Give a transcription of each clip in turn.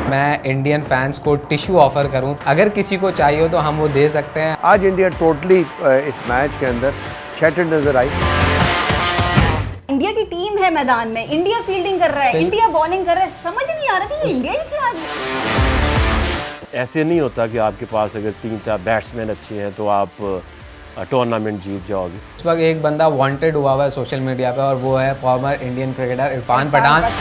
मैं Indian fans को tissue offer करूं, अगर किसी को चाहिए हो तो हम वो दे सकते हैं। आज इंडिया टोटली इस मैच के अंदर शैटर्ड नजर आई। इंडिया की टीम है मैदान में, इंडिया फील्डिंग कर रहा है, इंडिया बॉलिंग कर रहा है, समझ नहीं आ रहा था ये इंडिया ही थी आज। ऐसे नहीं होता कि आपके पास अगर 3-4 बैट्समैन अच्छे हैं तो आप टूर्नामेंट जीत जाओगे। इस वक्त एक बंदा वांटेड हुआ हुआ है सोशल मीडिया पे और वो है former Indian cricketer Irfan Pathan.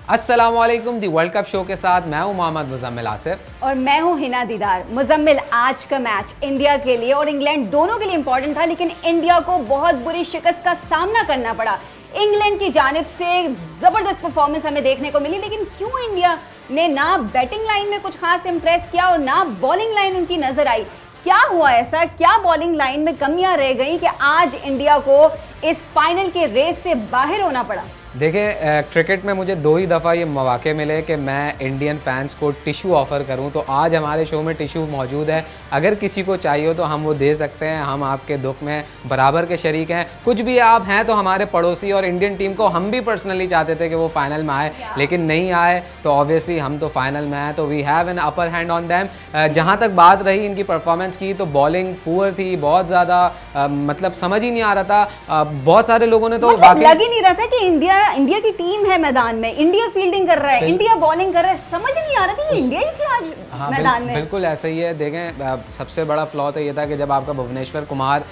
अस्सलाम वालेकुम, दी वर्ल्ड कप शो के साथ मैं हूं मोहम्मद मुजम्मिल आसिफ और मैं हूं हिना दीदार। मुजम्मिल, आज का मैच इंडिया के लिए और इंग्लैंड दोनों के लिए इंपॉर्टेंट था, लेकिन इंडिया को बहुत बुरी शिकस्त का सामना करना पड़ा। इंग्लैंड की जानिब से जबरदस्त परफॉर्मेंस हमें देखने को मिली, लेकिन क्यों इंडिया ने ना बैटिंग लाइन में कुछ खास इंप्रेस किया और ना बॉलिंग लाइन उनकी नजर आई। क्या हुआ ऐसा, क्या बॉलिंग लाइन में कमियां रह गई कि आज इंडिया को इस फाइनल के रेस से बाहर होना पड़ा? देखिए, क्रिकेट में मुझे 2 ही दफ़ा ये मौके मिले कि मैं इंडियन फैंस को टिश्यू ऑफ़र करूं, तो आज हमारे शो में टिश्यू मौजूद है। अगर किसी को चाहिए हो तो हम वो दे सकते हैं। हम आपके दुख में बराबर के शरीक हैं। कुछ भी आप हैं तो हमारे पड़ोसी, और इंडियन टीम को हम भी पर्सनली चाहते थे कि वो फाइनल में आए, लेकिन नहीं आए, तो ऑब्वियसली हम तो फाइनल में आए, तो we have an upper hand on them. जहाँ तक बात रही इनकी परफॉर्मेंस की, तो बॉलिंग पुअर थी, बहुत ज़्यादा मतलब समझ ही नहीं आ रहा था। बहुत सारे लोगों ने तो मतलब लग ही नहीं रहा था कि इंडिया की टीम है मैदान में, इंडिया फील्डिंग कर रहा है, इंडिया बॉलिंग कर रहा है, समझ नहीं आ रहा था ये इंडिया ही थी आज मैदान में। बिल्कुल ऐसा ही है। देखें, सबसे बड़ा फ्लॉ तो ये था कि जब आपका भुवनेश्वर कुमार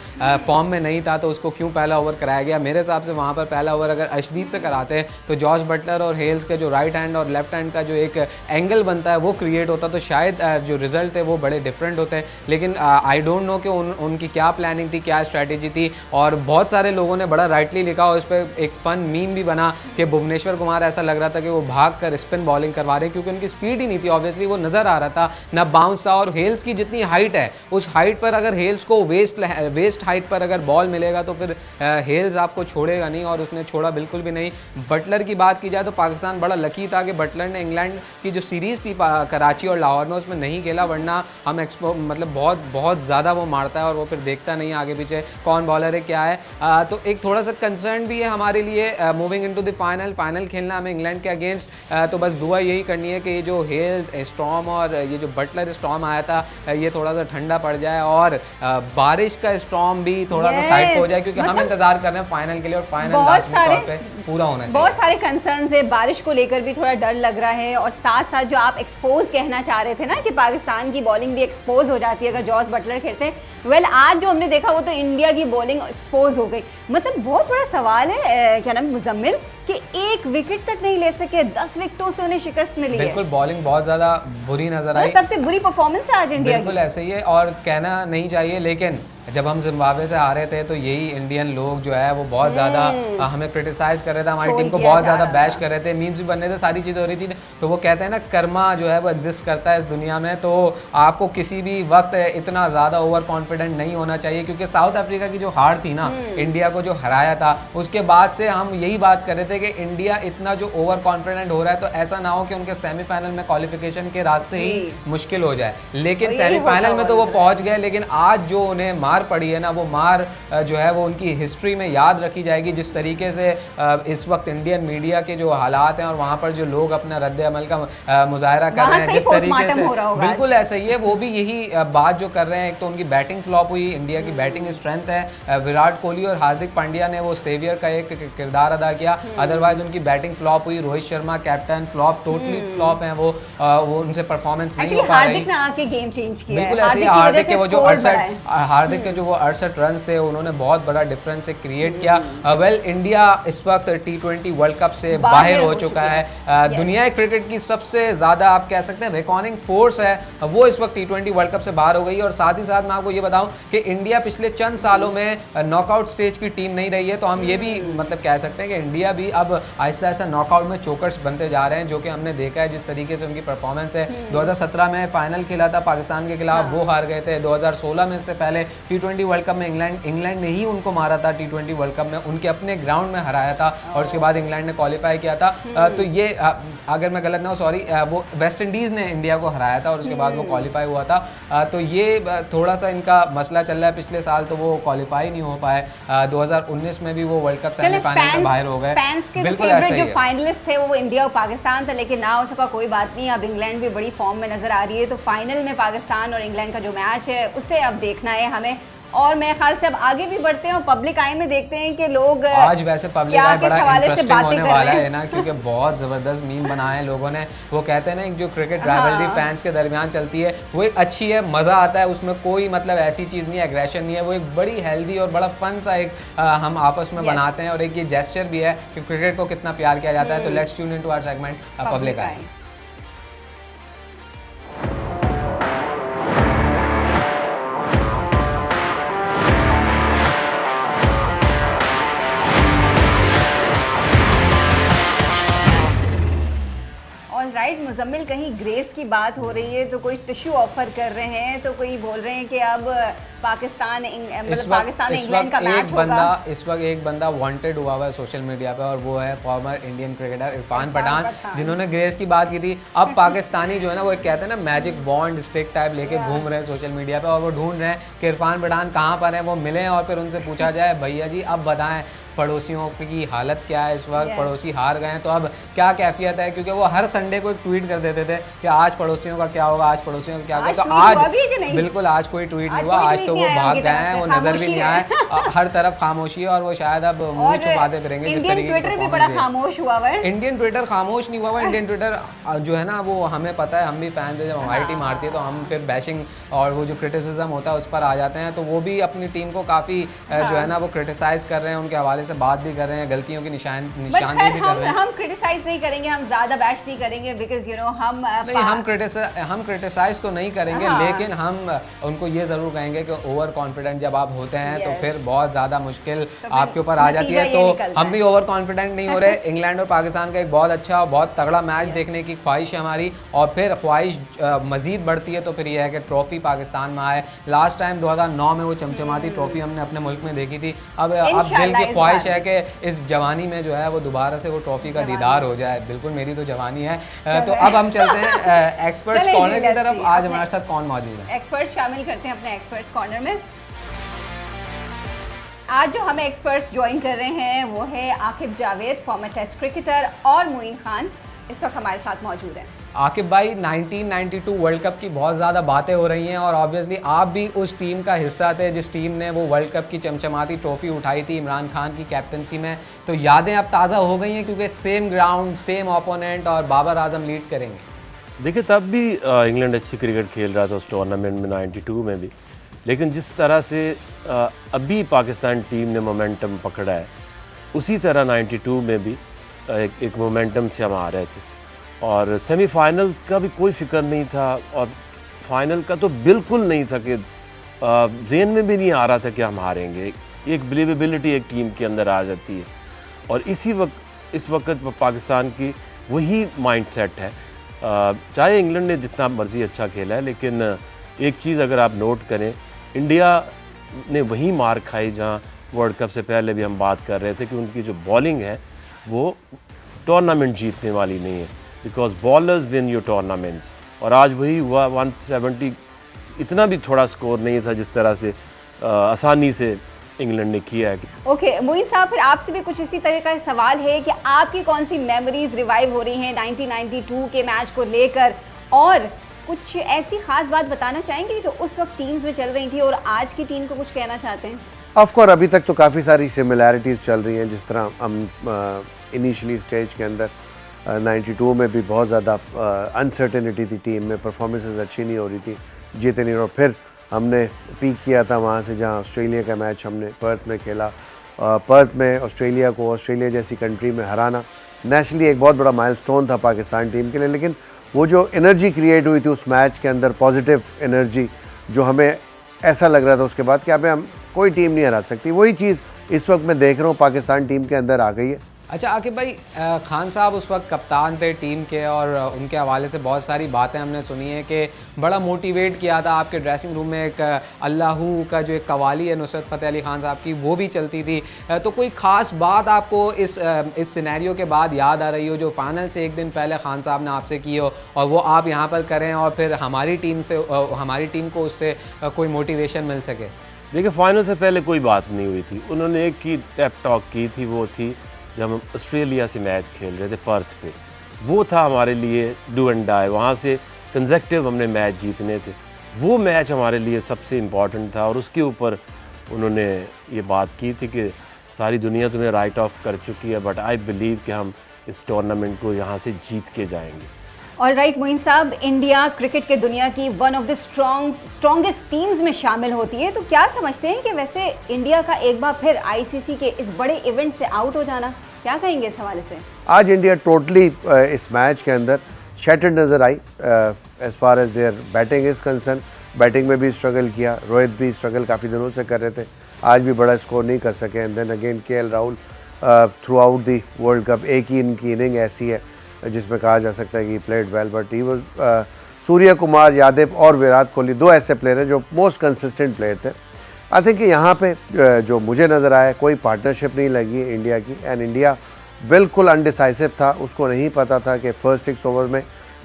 फॉर्म में नहीं था तो उसको क्यों पहला ओवर कराया गया। मेरे हिसाब से वहाँ पर पहला ओवर अगर अर्शदीप से कराते तो जॉस बटलर और हेल्स के जो राइट हैंड और लेफ्ट हैंड का जो एक एंगल बनता है वो क्रिएट होता, तो शायद जो रिजल्ट थे वो बड़े डिफरेंट होते हैं। लेकिन आई डोंट नो कि उनकी क्या प्लानिंग थी, क्या स्ट्रैटेजी थी। और बहुत सारे लोगों ने बड़ा राइटली लिखा और उस पर एक फन मीम भी बना कि भुवनेश्वर कुमार ऐसा लग रहा था कि वो भाग कर स्पिन बॉलिंग करवा रहे, क्योंकि उनकी स्पीड ही नहीं थी। ऑब्वियसली वो नजर आ रहा था, ना बाउंस था। और हेल्स की जितनी हाइट है, उस हाइट पर अगर हेल्स को वेस्ट हाइट पर अगर बॉल मिलेगा तो फिर हेल्स आपको छोड़ेगा नहीं, और उसने छोड़ा बिल्कुल भी नहीं। बटलर की बात की जाए तो पाकिस्तान बड़ा लकी था कि बटलर ने इंग्लैंड की जो सीरीज़ थी कराची और लाहौर में, उसमें नहीं खेला, वरना हम मतलब बहुत ज़्यादा वो मारता है और वो फिर देखता नहीं आगे पीछे कौन बॉलर है क्या है। तो एक थोड़ा सा कंसर्न भी है हमारे लिए मूविंग इनटू द फाइनल खेलना हमें इंग्लैंड के अगेंस्ट। तो बस दुआ यही करनी है कि ये जो हेल स्टॉर्म और ये जो बटलर स्टॉर्म आया था ये थोड़ा सा ठंडा पड़ जाए और बारिश का स्टॉर्म भी थोड़ा सा साइड हो जाए, क्योंकि हम इंतजार कर रहे हैं फाइनल के लिए और फाइनल लाजमी तौर पे पूरा होना चाहिए। बहुत सारे कंसर्न्स है, बारिश को लेकर भी थोड़ा डर लग रहा है, और साथ साथ जो आप एक्सपोज कहना चाह रहे थे ना कि पाकिस्तान की बॉलिंग भी एक्सपोज हो जाती है अगर जॉस बटलर खेलते हैं। वेल, आज जो हमने देखा वो तो इंडिया की बॉलिंग एक्सपोज हो गई। मतलब बहुत बड़ा सवाल है क्या नाम मुजम्मिल कि एक विकेट तक नहीं ले सके, 10 विकेटों से उन्हें शिकस्त मिली है। बिल्कुल, बॉलिंग बहुत ज्यादा बुरी नजर आई, सबसे बुरी परफॉर्मेंस है आज इंडिया की। बिल्कुल ऐसे ही है, और कहना नहीं चाहिए, लेकिन जब हम जिम्बाब्वे से हारे थे तो यही इंडियन लोग जो है वो बहुत ज़्यादा हमें क्रिटिसाइज कर रहे थे, हमारी टीम को बहुत ज़्यादा बैश कर रहे थे, मीम्स भी बन रहे थे, सारी चीज़ें हो रही थी। तो वो कहते हैं ना, कर्मा जो है वो एग्जिस्ट करता है इस दुनिया में, तो आपको किसी भी वक्त इतना ज़्यादा ओवर कॉन्फिडेंट नहीं होना चाहिए, क्योंकि साउथ अफ्रीका की जो हार थी ना, इंडिया को जो हराया था, उसके बाद से हम यही बात कर रहे थे कि इंडिया इतना जो ओवर कॉन्फिडेंट हो रहा है तो ऐसा ना हो कि उनके सेमीफाइनल में क्वालिफिकेशन के रास्ते ही मुश्किल हो जाए। लेकिन सेमीफाइनल में तो वो पहुँच गए, लेकिन आज जो उन्हें मार पड़ी है ना, वो मार जो है वो उनकी हिस्ट्री में याद रखी जाएगी। जिस तरीके से इस वक्त इंडियन मीडिया के जो हालात हैं और वहाँ पर जो लोग अपना रद्द अमल का मुजाहरा कर रहे हैं, जिस तरीके से बिल्कुल ऐसा ही है, वो भी यही बात जो कर रहे हैं। एक तो उनकी बैटिंग फ्लॉप हुई, इंडिया की बैटिंग स्ट्रेंथ है, विराट कोहली और हार्दिक पांड्या ने वो सेवियर का एक किरदार अदा किया, अदरवाइज उनकी बैटिंग फ्लॉप हुई। Rohit Sharma captain flop, totally flop है वो उनसे परफॉर्मेंस नहीं हो पा रही। हार्दिक ने आके गेम चेंज किया, बिल्कुल ऐसे ही हार्दिक के वो जो 68 रन थे उन्होंने बहुत बड़ा डिफरेंस क्रिएट किया। वेल, इंडिया इस वक्त T20 वर्ल्ड कप से बाहर हो चुका है। दुनिया क्रिकेट की सबसे ज़्यादा आप कह सकते हैं रिकॉर्डिंग फोर्स है वो इस वक्त T20 वर्ल्ड कप से बाहर हो गई। और साथ ही साथ मैं आपको ये बताऊं कि इंडिया पिछले चंद सालों में नॉकआउट स्टेज की टीम नहीं रही है, तो हम ये भी मतलब कह सकते हैं कि इंडिया भी अब आहिस्ता आहिस्ता नॉकआउट में चोकर्स बनते जा रहे हैं, जो कि हमने देखा है जिस तरीके से उनकी परफॉर्मेंस है। 2017 में फाइनल खेला था पाकिस्तान के खिलाफ, वो हार गए थे। 2016 में इससे पहले T20 वर्ल्ड कप में इंग्लैंड ने ही उनको मारा था, T20 वर्ल्ड कप में उनके अपने ग्राउंड में हराया था, और उसके बाद इंग्लैंड ने क्वालिफाई किया था। तो ये अगर मैं गलत ना हो सॉरी, वो वेस्ट इंडीज़ ने इंडिया को हराया था और उसके बाद वो क्वालिफाई हुआ था। तो ये थोड़ा सा इनका मसला चल रहा है, पिछले साल तो वो क्वालिफाई नहीं हो पाए, 2019 में भी वो वर्ल्ड कप सेमीफाइनल में बाहर हो गए। फैंस के बिल्कुल ऐसा ही जो है। फाइनलिस्ट थे वो इंडिया और पाकिस्तान था, लेकिन ना हो सका, कोई बात नहीं। अब इंग्लैंड भी बड़ी फॉर्म में नजर आ रही है, तो फाइनल में पाकिस्तान और इंग्लैंड का जो मैच है उसे अब देखना है हमें। और मेरे ख्याल से अब आगे भी बढ़ते हैं और पब्लिक आई में देखते हैं कि लोग आज वैसे पब्लिक आई बड़ा इंटरेस्टिंग होने वाला है ना, हैं। क्योंकि बहुत ज़बरदस्त मीम बनाए हैं लोगों ने। वो कहते हैं ना जो क्रिकेट राइवलरी फैंस के दरमियान चलती है वो एक अच्छी है, मज़ा आता है उसमें, कोई मतलब ऐसी चीज़ नहीं है, एग्रेशन नहीं है, वो एक बड़ी हेल्दी और बड़ा फन सा एक हम आपस में बनाते हैं और एक ये जेस्चर भी है कि क्रिकेट को कितना प्यार किया जाता है। तो let's tune into our segment public eye. Right Muzammil, कहीं ग्रेस की बात हो रही है तो कोई टिश्यू ऑफर कर रहे हैं, तो कोई बोल रहे हैं कि अब पाकिस्तान इंग्लैंड का मैच होगा। इस वक्त एक बंदा वांटेड हुआ हुआ है सोशल मीडिया पे और वो है former Indian cricketer Irfan Pathan, जिन्होंने ग्रेस की बात की थी। अब पाकिस्तानी जो है ना वो कहते हैं ना मैजिक बॉन्ड स्टिक टाइप लेके घूम रहे हैं सोशल मीडिया पे और वो ढूंढ रहे हैं कि इरफान पठान कहाँ पर है, वो मिले और फिर उनसे पूछा जाए भैया जी अब बताएं पड़ोसियों की हालत क्या है इस वक्त, पड़ोसी हार गए हैं तो अब क्या कैफियत है, क्योंकि वो हर संडे को एक ट्वीट कर देते थे कि आज पड़ोसियों का क्या होगा, आज पड़ोसियों का क्या होगा। तो आज बिल्कुल आज कोई ट्वीट नहीं हुआ, आज तो वो भाग गए हैं, वो नजर भी नहीं आए, हर तरफ खामोशी है और वो शायद अब मुंह छुपाते फिरेंगे जिस तरीके ट्विटर भी बड़ा खामोश हुआ है। इंडियन ट्विटर खामोश नहीं हुआ हुआ, इंडियन ट्विटर जो है ना वो हमें पता है, हम भी फैंस हैं, जब हमारी टीम हारती है तो हम फिर बैशिंग और वो जो क्रिटिसिज्म होता है उस पर आ जाते हैं। तो वो भी अपनी टीम को काफ़ी जो है ना वो क्रिटिसाइज कर रहे हैं, उनके हवाले से बात भी कर रहे हैं, गलतियों की निशानदेही भी कर रहे हैं। हम क्रिटिसाइज नहीं करेंगे, हम ज्यादा बैश नहीं करेंगे, बिकॉज हम क्रिटिसाइज तो नहीं करेंगे, लेकिन हम उनको ये जरूर कहेंगे कि ओवर कॉन्फिडेंट जब आप होते हैं तो फिर बहुत ज़्यादा मुश्किल आपके ऊपर आ जाती है। तो हम भी ओवर कॉन्फिडेंट नहीं हो रहे। इंग्लैंड और पाकिस्तान का एक बहुत अच्छा और बहुत तगड़ा मैच देखने की ख्वाहिश है हमारी, और फिर ख्वाहिश मजीद बढ़ती है तो फिर यह है कि ट्रॉफी पाकिस्तान में आए। लास्ट टाइम 2009 में वो चमचमाती ट्रॉफी हमने अपने मुल्क में देखी थी। अब दिल की ख्वाहिश है कि इस जवानी में जो है वो दोबारा से वो ट्रॉफी का दीदार हो जाए। बिल्कुल मेरी तो जवानी है। तो अब हम चलते हैं एक्सपर्ट्स कॉर्नर की तरफ। आज हमारे साथ कौन मौजूद है? एक्सपर्ट्स शामिल करते हैं अपने एक्सपर्ट्स कॉर्नर में। आज जो हमें एक्सपर्ट्स ज्वाइन कर रहे हैं वो है Aqib Javed, former Test cricketer, और मोइन खान इस वक्त हमारे साथ मौजूद हैं। आकिब भाई, 1992 वर्ल्ड कप की बहुत ज़्यादा बातें हो रही हैं और ऑब्वियसली आप भी उस टीम का हिस्सा थे जिस टीम ने वो वर्ल्ड कप की चमचमाती ट्रॉफी उठाई थी इमरान खान की कैप्टनसी में। तो यादें अब ताज़ा हो गई हैं क्योंकि सेम ग्राउंड, सेम ओपोनेंट और बाबर आजम लीड करेंगे। देखिए तब भी इंग्लैंड अच्छी क्रिकेट खेल रहा था उस टूर्नामेंट में 92 में भी, लेकिन जिस तरह से अभी पाकिस्तान टीम ने मोमेंटम पकड़ा है उसी तरह 92 में भी एक मोमेंटम से हम आ रहे थे और सेमीफाइनल का भी कोई फिक्र नहीं था और फाइनल का तो बिल्कुल नहीं था कि ज़हन में भी नहीं आ रहा था कि हम हारेंगे। एक बिलीवेबिलिटी एक टीम के अंदर आ जाती है और इस वक्त पाकिस्तान की वही माइंडसेट है। चाहे इंग्लैंड ने जितना मर्ज़ी अच्छा खेला है, लेकिन एक चीज़ अगर आप नोट करें, इंडिया ने वही मार खाई जहाँ वर्ल्ड कप से पहले भी हम बात कर रहे थे कि उनकी जो बॉलिंग है वो टूर्नामेंट जीतने वाली नहीं है, because bowlers win your tournaments. और आज वही हुआ, 170 इतना भी थोड़ा स्कोर नहीं था जिस तरह से आसानी से इंग्लैंड ने किया है। ओके मोइन साहब, फिर आपसे भी कुछ इसी तरह का सवाल है कि आपकी कौन सी मेमोरीज रिवाइव हो रही हैं 1992 के मैच को लेकर, और कुछ ऐसी खास बात बताना चाहेंगे जो उस वक्त टीम्स में चल रही थी और आज की टीम को कुछ कहना चाहते हैं? ऑफ कोर्स अभी तक तो काफ़ी सारी सिमिलैरिटीज़ चल रही हैं। जिस तरह हम इनिशियली स्टेज के अंदर 92 में भी बहुत ज़्यादा अनसर्टेनिटी थी टीम में, परफॉर्मेंसेस अच्छी नहीं हो रही थी, जीते नहीं, और फिर हमने पीक किया था वहाँ से जहाँ ऑस्ट्रेलिया का मैच हमने पर्थ में खेला। पर्थ में ऑस्ट्रेलिया को ऑस्ट्रेलिया जैसी कंट्री में हराना नेशनली एक बहुत बड़ा माइलस्टोन था पाकिस्तान टीम के लिए, लेकिन वो जो एनर्जी क्रिएट हुई थी उस मैच के अंदर, पॉजिटिव एनर्जी, जो हमें ऐसा लग रहा था उसके बाद कि अब हम कोई टीम नहीं हरा सकती, वही चीज़ इस वक्त मैं देख रहा हूँ पाकिस्तान टीम के अंदर आ गई है। अच्छा आकिब भाई, खान साहब उस वक्त कप्तान थे टीम के और उनके हवाले से बहुत सारी बातें हमने सुनी है कि बड़ा मोटिवेट किया था आपके ड्रेसिंग रूम में। एक अल्लाहू का जो एक कवाली है नुसरत फ़तेह अली खान साहब की, वो भी चलती थी। तो कोई ख़ास बात आपको इस सिनेरियो के बाद याद आ रही हो जो फाइनल से एक दिन पहले खान साहब ने आपसे की हो और वो आप यहाँ पर करें और फिर हमारी टीम को उससे कोई मोटिवेशन मिल सके? देखिए, फाइनल से पहले कोई बात नहीं हुई थी। उन्होंने एक ही टेप टॉक की थी, वो थी जब हम ऑस्ट्रेलिया से मैच खेल रहे थे पर्थ पे। वो था हमारे लिए डू एंड डाई, वहाँ से कंसेक्टिव हमने मैच जीतने थे। वो मैच हमारे लिए सबसे इम्पॉर्टेंट था और उसके ऊपर उन्होंने ये बात की थी कि सारी दुनिया तुम्हें राइट ऑफ कर चुकी है, बट आई बिलीव कि हम इस टूर्नामेंट को यहाँ से जीत के जाएंगे। और राइट मोइन साहब, इंडिया क्रिकेट के दुनिया की one of the strongest teams में शामिल होती है, तो क्या समझते हैं कि वैसे इंडिया का एक बार फिर आईसीसी के इस बड़े इवेंट से आउट हो जाना, क्या कहेंगे इस हवाले से? आज इंडिया टोटली इस मैच के अंदर शैटर्ड नज़र आई as far as there batting is concern. Batting में भी स्ट्रगल किया, रोहित भी स्ट्रगल काफ़ी दिनों से कर रहे थे, आज भी बड़ा स्कोर नहीं कर सके। And then again KL Rahul throughout the world cup एक ही इनकी इनिंग ऐसी है जिसमें कहा जा सकता है कि played well, but he was Surya Kumar Yadav और विराट कोहली दो ऐसे प्लेयर हैं जो मोस्ट कंसिस्टेंट प्लेयर थे। आई थिंक कि यहाँ पे जो मुझे नज़र आया कोई पार्टनरशिप नहीं लगी इंडिया की, एंड इंडिया बिल्कुल अनडिसाइसिव था। उसको नहीं पता था कि फर्स्ट 6 ओवर में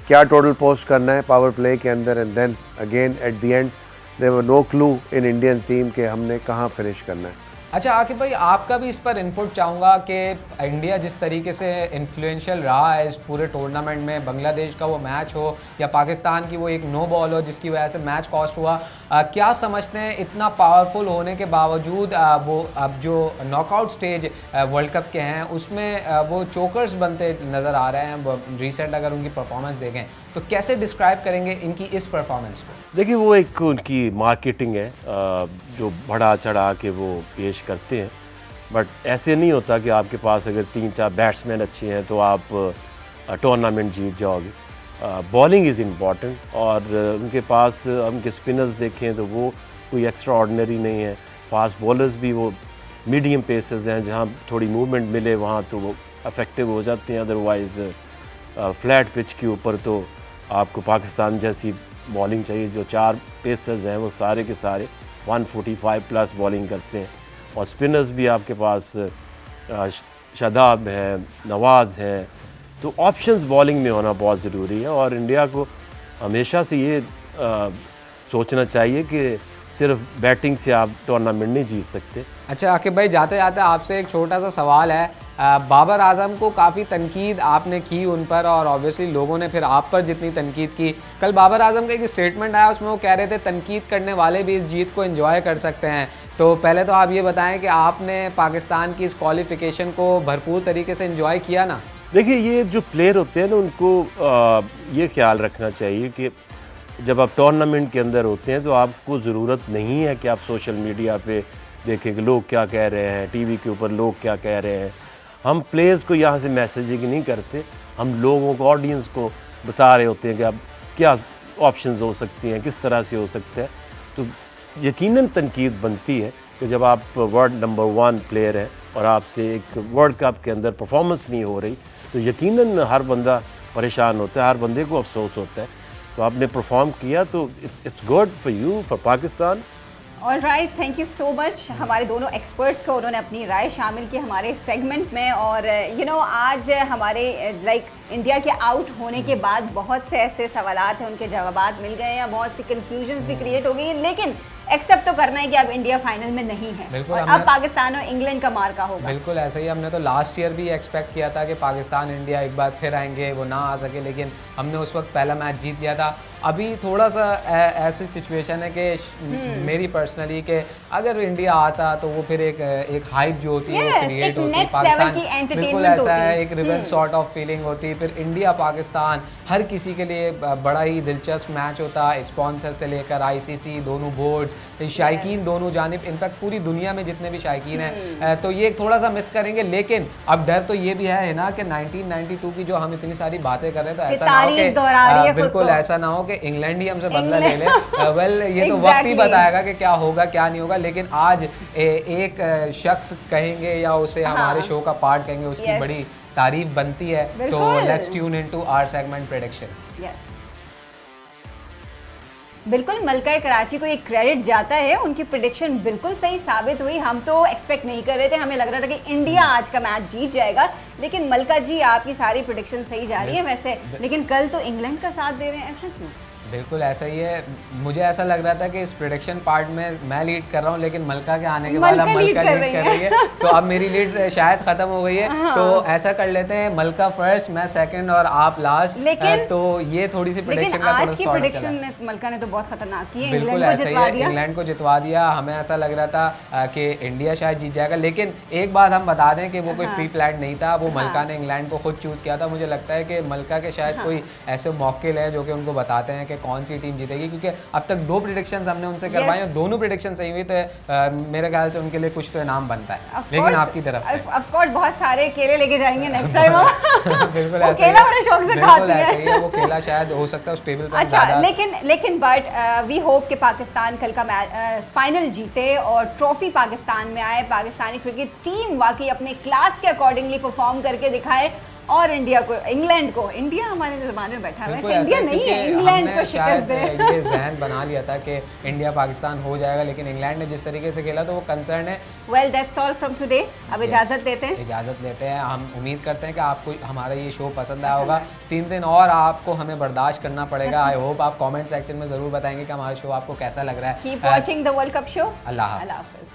क्या टोटल पोस्ट करना है पावर प्ले के अंदर, and then again at the end there were no clue in Indian team के हमने कहाँ फिनिश करना है। अच्छा आकिब भाई, आपका भी इस पर इनपुट चाहूँगा कि इंडिया जिस तरीके से इन्फ्लुएंशियल रहा है इस पूरे टूर्नामेंट में, बांग्लादेश का वो मैच हो या पाकिस्तान की वो एक नो बॉल हो जिसकी वजह से मैच कॉस्ट हुआ, क्या समझते हैं इतना पावरफुल होने के बावजूद वो अब जो नॉकआउट स्टेज वर्ल्ड कप के हैं उसमें वो चोकर्स बनते नज़र आ रहे हैं रिसेंट, अगर उनकी परफॉर्मेंस देखें तो कैसे डिस्क्राइब करेंगे इनकी इस परफॉर्मेंस को? देखिए, वो एक उनकी मार्केटिंग है जो बढ़ा चढ़ा के वो पेश करते हैं, बट ऐसे नहीं होता कि आपके पास अगर 3-4 बैट्समैन अच्छे हैं तो आप टूर्नामेंट जीत जाओगे। बॉलिंग इज़ इम्पॉर्टेंट और उनके पास उनके स्पिनर्स देखें तो वो कोई एक्स्ट्रा ऑर्डिनरी नहीं है। फास्ट बॉलर्स भी वो मीडियम पेसेस हैं, जहाँ थोड़ी मूवमेंट मिले वहाँ तो वो इफेक्टिव हो जाते हैं। अदरवाइज़ फ्लैट पिच के ऊपर तो आपको पाकिस्तान जैसी बॉलिंग चाहिए। जो 4 पेसर्स हैं वो सारे के सारे 145 प्लस बॉलिंग करते हैं, और स्पिनर्स भी आपके पास शादाब हैं, नवाज़ हैं, तो ऑप्शंस बॉलिंग में होना बहुत ज़रूरी है। और इंडिया को हमेशा से ये सोचना चाहिए कि सिर्फ बैटिंग से आप टूर्नामेंट नहीं जीत सकते। अच्छा आकिब भाई, जाते जाते आपसे एक छोटा सा सवाल है। बाबर आजम को काफ़ी तनकीद आपने की उन पर, और ऑब्वियसली लोगों ने फिर आप पर जितनी तनकीद की, कल बाबर आजम का एक स्टेटमेंट आया उसमें वो कह रहे थे तनकीद करने वाले भी इस जीत को एंजॉय कर सकते हैं। तो पहले तो आप ये बताएं कि आपने पाकिस्तान की इस क्वालिफिकेशन को भरपूर तरीके से एंजॉय किया ना? देखिए, ये जो प्लेयर होते हैं ना उनको ये ख्याल रखना चाहिए कि जब आप टूर्नामेंट के अंदर होते हैं तो आपको ज़रूरत नहीं है कि आप सोशल मीडिया पे देखें कि लोग क्या कह रहे हैं, टीवी के ऊपर लोग क्या कह रहे हैं। हम प्लेयर्स को यहाँ से मैसेजिंग नहीं करते, हम लोगों को, ऑडियंस को बता रहे होते हैं कि अब क्या ऑप्शंस हो सकती हैं, किस तरह से हो सकता है। तो यकीनन तनकीद बनती है कि जब आप वर्ल्ड नंबर 1 प्लेयर हैं और आपसे एक वर्ल्ड कप के अंदर परफॉर्मेंस नहीं हो रही, तो यकीनन हर बंदा परेशान होता है, हर बंदे को अफसोस होता है। तो आपने परफॉर्म किया तो it's good for you, for Pakistan. All right, thank you so much हमारे दोनों एक्सपर्ट्स को, उन्होंने अपनी राय शामिल की हमारे सेगमेंट में। और आज हमारे इंडिया के आउट होने के बाद बहुत से ऐसे सवालात हैं, उनके जवाबात मिल गए हैं, बहुत सी कन्फ्यूजन्स भी क्रिएट हो गई हैं, लेकिन एक्सेप्ट तो करना है कि अब इंडिया फाइनल में नहीं है और अब पाकिस्तान और इंग्लैंड का मार्का होगा। बिल्कुल ऐसा ही, हमने तो लास्ट ईयर भी एक्सपेक्ट किया था कि पाकिस्तान इंडिया एक बार फिर आएंगे, वो ना आ सके, लेकिन हमने उस वक्त पहला मैच जीत लिया था। अभी थोड़ा सा ऐसी सिचुएशन है कि मेरी पर्सनली कि अगर इंडिया आता तो वो फिर एक हाइप जो होती है वो क्रिएट होती है, पाकिस्तान बिल्कुल ऐसा है, एक रिवेंज सॉर्ट ऑफ फीलिंग होती, होगी, फिर इंडिया पाकिस्तान, हर किसी के लिए बड़ा ही दिलचस्प मैच होता है। स्पॉन्सर से लेकर आईसीसी, दोनों बोर्ड्स, शायकीन दोनों जानिब, इनफैक्ट पूरी दुनिया में जितने भी शायकीन हैं, तो ये थोड़ा सा मिस करेंगे। लेकिन अब डर तो ये भी है ना कि 1992 की जो हम इतनी सारी बातें कर रहे हैं, तो ऐसा ना हो कि बिल्कुल ऐसा ना हो कि इंग्लैंड ही हमसे बदला ले ले। वेल ये तो वक्त ही बताएगा कि क्या होगा क्या नहीं होगा। लेकिन आज एक शख्स कहेंगे या उसे हमारे शो का पार्ट कहेंगे, उसकी बड़ी तारीफ बनती है। तो let's tune into our segment prediction. बिल्कुल, मलका कराची को एक क्रेडिट जाता है, उनकी प्रेडिक्शन बिल्कुल सही साबित हुई। हम तो एक्सपेक्ट नहीं कर रहे थे, हमें लग रहा था कि इंडिया आज का मैच जीत जाएगा, लेकिन मलका जी आपकी सारी प्रेडिक्शन सही जा रही है वैसे, लेकिन कल तो इंग्लैंड का साथ दे रहे हैं, ऐसा क्यों? बिल्कुल ऐसा ही है। मुझे ऐसा लग रहा था कि इस प्रेडिक्शन पार्ट में मैं लीड कर रहा हूँ, लेकिन मलका के आने के बाद अब मलका लीड कर रही है, तो अब मेरी लीड शायद खत्म हो गई है। तो ऐसा कर लेते हैं, मलका फर्स्ट, मैं सेकंड और आप लास्ट। तो ये थोड़ी सी प्रेडिक्शन का थोड़ा सा प्रेडिक्शन मलका ने तो बहुत खतरनाक की है। बिल्कुल ऐसा ही है, इंग्लैंड को जितवा दिया। हमें ऐसा लग रहा था कि इंडिया शायद जीत जाएगा, लेकिन एक बात हम बता दें कि वो कोई प्री प्लान नहीं था, वो मलका ने इंग्लैंड को खुद चूज किया था। मुझे लगता है कि मलका के शायद कोई ऐसे मौके हैं जो कि उनको बताते हैं कि कौन सी टीम जीतेगी, क्योंकि अब तक 2 प्रेडिक्शंस हमने उनसे करवाई और दोनों प्रेडिक्शन सही हुई, तो मेरे ख्याल से उनके लिए कुछ तो इनाम बनता है। लेकिन आपकी तरफ से ऑफ कोर्स बहुत सारे केले लेके जाएंगे नेक्स्ट टाइम हम। बिल्कुल वो केला बड़े शौक से खाती है। ऐसे ही है, वो केला शायद हो सकता है उस टेबल पर अच्छा, लेकिन बट वी होप कि पाकिस्तान कल का मैच फाइनल जीते और ट्रॉफी पाकिस्तान में आए, पाकिस्तानी क्रिकेट टीम वाकई अपने क्लास के अकॉर्डिंगली परफॉर्म करके दिखाए और इंडिया को, इंग्लैंड को, इंडिया हमारे ज़माने में बैठा हुआ है, इंडिया नहीं है, इंग्लैंड को शिकस्त दे। ये जहन बना लिया था कि इंडिया पाकिस्तान हो जाएगा, लेकिन इंग्लैंड ने जिस तरीके से खेला तो वो कंसर्न है। Well that's all from today. अब इजाज़त देते हैं, इजाज़त लेते हैं। हम उम्मीद करते हैं कि आपको हमारा ये शो पसंद आया होगा। 3 दिन और आपको हमें बर्दाश्त करना पड़ेगा। आई होप आप कमेंट सेक्शन में ज़रूर बताएंगे कि हमारा शो आपको कैसा लग रहा है। Keep watching the world Cup show. अल्लाह हाफ़िज़।